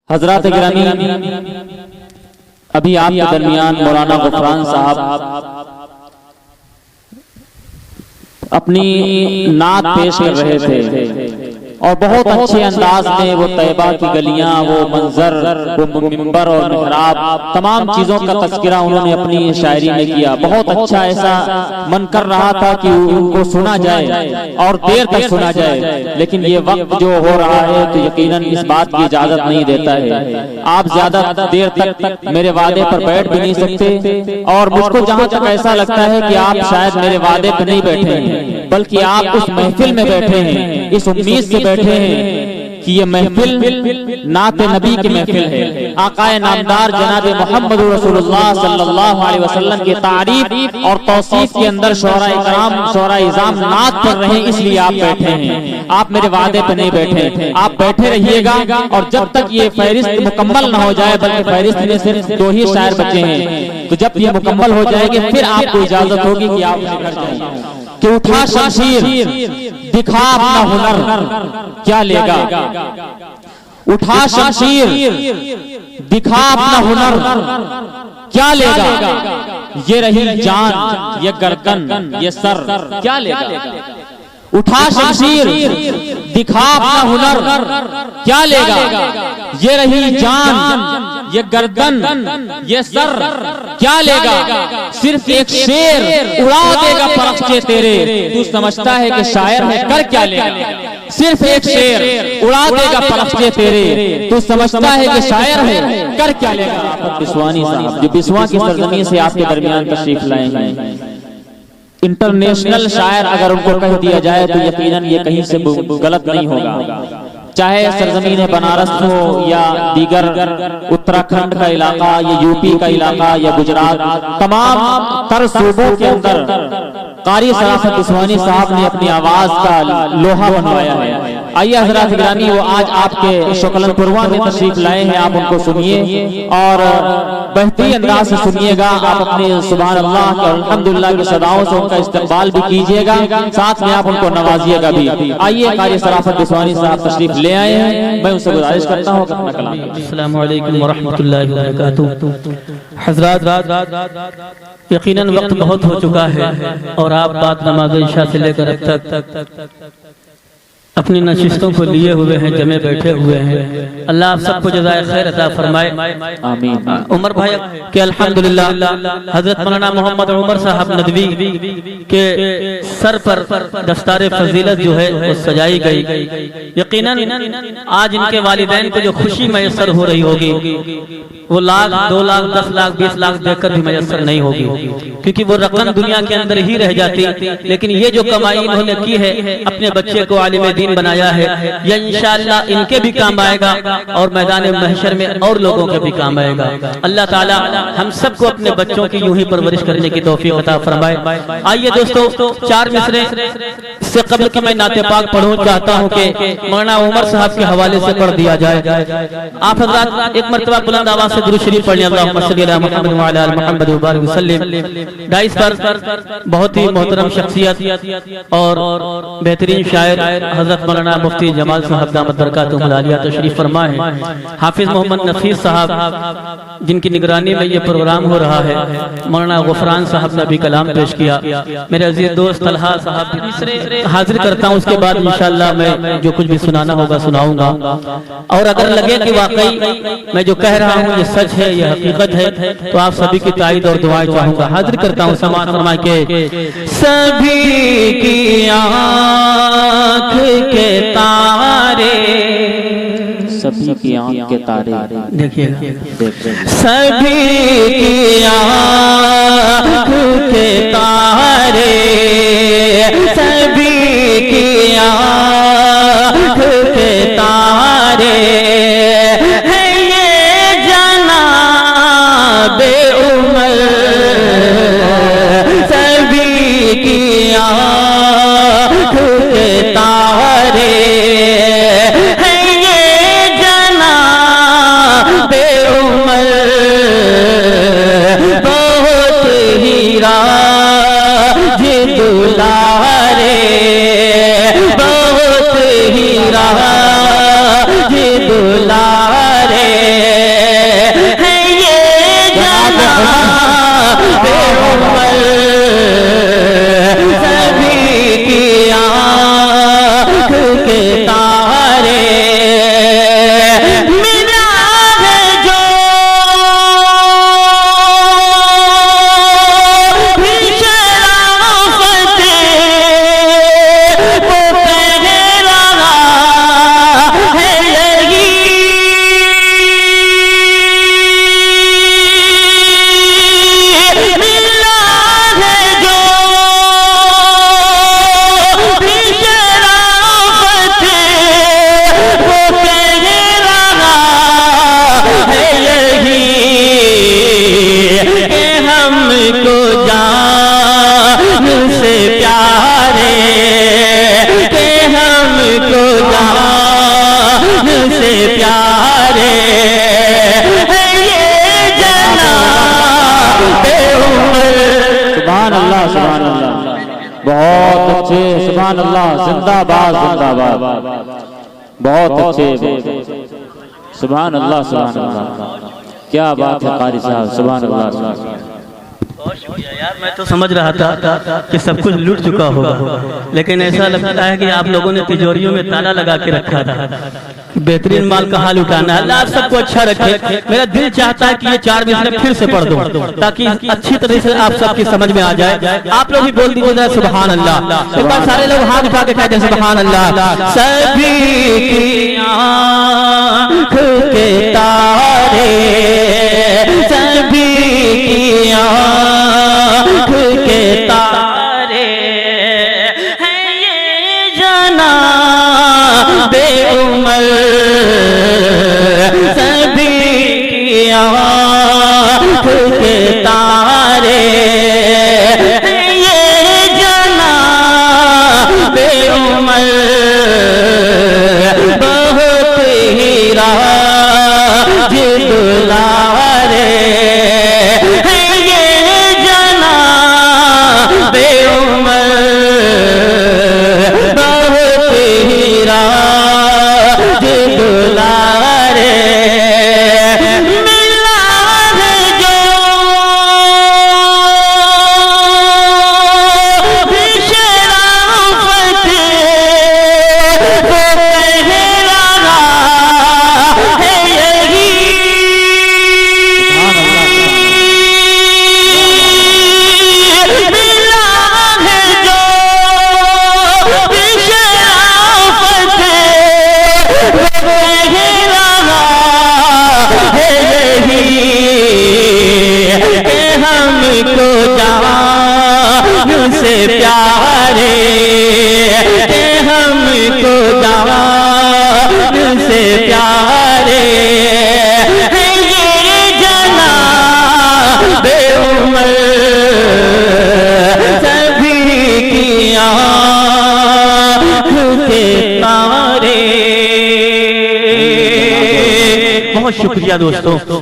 حضرات گرامی، ابھی آپ کے درمیان مولانا غفران صاحب اپنی نعت پیش کر رہے تھے اور بہت اچھے انداز میں وہ طیبہ کی گلیاں، وہ منظر، وہ منبر اور محراب، تمام چیزوں کا تذکرہ انہوں نے اپنی شاعری میں کیا۔ بہت اچھا، ایسا من کر رہا تھا کہ ان کو سنا جائے اور دیر تک سنا جائے، لیکن یہ وقت جو ہو رہا ہے تو یقیناً اس بات کی اجازت نہیں دیتا ہے۔ آپ زیادہ دیر تک میرے وعدے پر بیٹھ بھی نہیں سکتے، اور مجھ کو جہاں تک ایسا لگتا ہے کہ آپ شاید میرے وعدے پر نہیں بیٹھے ہیں، بلکہ آپ اس محفل میں بیٹھے ہیں، اس امید سے بیٹھے ہیں کہ یہ محفل نعت نبی کی محفل ہے۔ آقا نامدار جناب محمد رسول اللہ صلی اللہ علیہ وسلم کی تعریف اور توصیف کے اندر شعراء کرام، شعراء عظام نعت پڑھ رہے ہیں، اس لیے آپ بیٹھے ہیں۔ آپ میرے وعدے پہ نہیں بیٹھے، آپ بیٹھے رہیے گا، اور جب تک یہ فہرست مکمل نہ ہو جائے، بلکہ فہرست میں صرف 2 ہی شاعر بچے ہیں، تو جب یہ مکمل ہو جائے گی پھر آپ کو اجازت ہوگی کہ آپ گھر جائیں۔ کہ اٹھا شمشیر دکھا اپنا ہنر کیا لے گا، اٹھا شمشیر دکھا اپنا ہنر کیا لے گا، یہ رہی جان یہ گردن یہ سر کیا لے گا، اٹھا شمشیر دکھا اپنا ہنر کیا لے گا، یہ رہی جان یہ گردن یہ سر کیا لے گا، صرف ایک شیر اڑا دے گا پرچے تیرے، تو سمجھتا ہے کہ شاعر ہے کر کیا لے گا، صرف ایک شیر اڑا دے گا پرچے تیرے، تو سمجھتا ہے کہ شاعر ہے کر کیا لے گا۔ بسوانی صاحب جو بسوا کی سرزمین سے آپ کے درمیان تشریف لائے ہیں، انٹرنیشنل شاعر اگر ان کو کہہ دیا جائے تو یقیناً یہ کہیں سے غلط نہیں ہوگا، چاہے سرزمین بنارس ہو یا دیگر اتراکھنڈ کا علاقہ یا یو پی کا علاقہ یا گجرات، تمام تر صوبوں کے اندر قاری شرافت بسوانی صاحب نے اپنی آواز کا لوہا بنوایا ہے۔ آئیے حضرات گرامی، وہ آج آپ کے شکلن پروان میں تشریف لائے ہیں، آپ ان کو سنیے اور بہترین انداز سے سنیے گا۔ آپ اپنے سبحان اللہ کے الحمدللہ کی صداؤں سے ان کا استقبال بھی کیجئے گا، ساتھ میں آپ ان کو نوازیے گا بھی۔ آئیے قاری شرافت بسوانی صاحب تشریف لے آئے ہیں، میں ان سے گزارش کرتا ہوں اپنا کلام۔ السلام علیکم ورحمۃ اللہ وبرکاتہ۔ حضرات، یقیناً وقت بہت ہو چکا ہے اور آپ بعد نماز عشاء سے لے کر اب تک اپنی نشستوں کو لیے ہوئے ہیں، جمع بیٹھے ہوئے ہیں۔ اللہ آپ سب کو جزائے خیر عطا فرمائے، آمین۔ عمر بھائی کہ الحمدللہ حضرت مولانا محمد عمر صاحب ندوی کے سر پر دستار فضیلت جو ہے وہ سجائی گئی۔ یقیناً آج ان کے والدین کو جو خوشی میسر ہو رہی ہوگی وہ 1 لاکھ 2 لاکھ 10 لاکھ 20 لاکھ دے کر بھی میسر نہیں ہوگی، کیونکہ وہ رقم دنیا کے اندر ہی رہ جاتی، لیکن یہ جو کمائی انہوں نے کی ہے، اپنے بچے کو عالم دین بنایا ہے، یہ انشاءاللہ ان کے بھی کام آئے گا اور میدان محشر میں اور لوگوں کے بھی کام آئے گا۔ اللہ تعالی ہم سب کو اپنے بچوں کی یوں ہی پرورش کرنے کی توفیق عطا فرمائے۔ آئیے دوستو، 4 مصرے سے قبل کہ میں نعت پاک پڑھوں چاہتا ہوں کہ مولانا عمر صاحب کے حوالے سے پڑھ دیا جائے۔ آپ حضرات ایک مرتبہ بلند آواز سے درود شریف پڑھ لیں، اللہم صلی علی محمد وعلی آل محمد وبارک وسلم۔ ڈائس پر بہت ہی محترم شخصیت اور بہترین شاعر حضرت مولانا مفتی جمال صاحب دامت برکاتہ العالیہ تشریف فرما ہے۔ حافظ محمد نفیس صاحب جن کی نگرانی میں یہ پروگرام ہو رہا ہے، مولانا غفران صاحب نے بھی کلام پیش کیا، میرے عزیز دوست طلحہ صاحب حاضر کرتا ہوں، اس کے بعد انشاءاللہ میں جو کچھ بھی سنانا ہوگا سناؤں گا، اور اگر لگے کہ واقعی میں جو کہہ رہا ہوں یہ سچ ہے، یہ حقیقت ہے، تو آپ سبھی کی تائید اور دعائیں چاہوں گا۔ حاضر کرتا ہوں، سماعت فرمائیں کہ سبھی کی آنکھ کے تارے، سبھی کی آنکھ کے تارے، دیکھیے سبھی کی آنکھ کے تارے، سبھی کی آنکھ کے تارے، ہے یہ جناب عمر، سبھی کی آنکھ کے تارے، ہے یہ جناب عمر، بہت ہی راج دلارے، بہت ہی راج اچھے سبحان اللہ زندہ باد زندہ باد بہت اچھے سبحان اللہ سبحان اللہ کیا بات ہے قاری صاحب سبحان اللہ سبحان اللہ بہت شکریہ یار میں تو سمجھ رہا تھا کہ سب کچھ لٹ چکا ہوگا لیکن ایسا لگتا ہے کہ آپ لوگوں نے تجوریوں میں تالا لگا کے رکھا تھا بہترین مال کہاں لٹانا ہے اللہ آپ سب کو اچھا رکھے میرا دل چاہتا ہے کہ یہ 4 مصرے پھر سے پڑھ دوں تاکہ اچھی طرح سے آپ سب کی سمجھ میں آ جائے آپ لوگ بھی بول دیجیے سبحان اللہ ایک بار سارے لوگ ہاتھ اٹھا کے کہتے ہیں سبحان اللہ سبھی کی آنکھ کے تارے سبھی کی آنکھ کے تارے ہیں یہ جناب عمر سبھی کی آنکھ کے تارے ہیں یہ جناب عمر بہت ہی راج دلارے سے پیارے ہم کو جان سے پیارے یہ جناب عمر سبھی کی آنکھ کے تارے بہت شکریہ دوستوں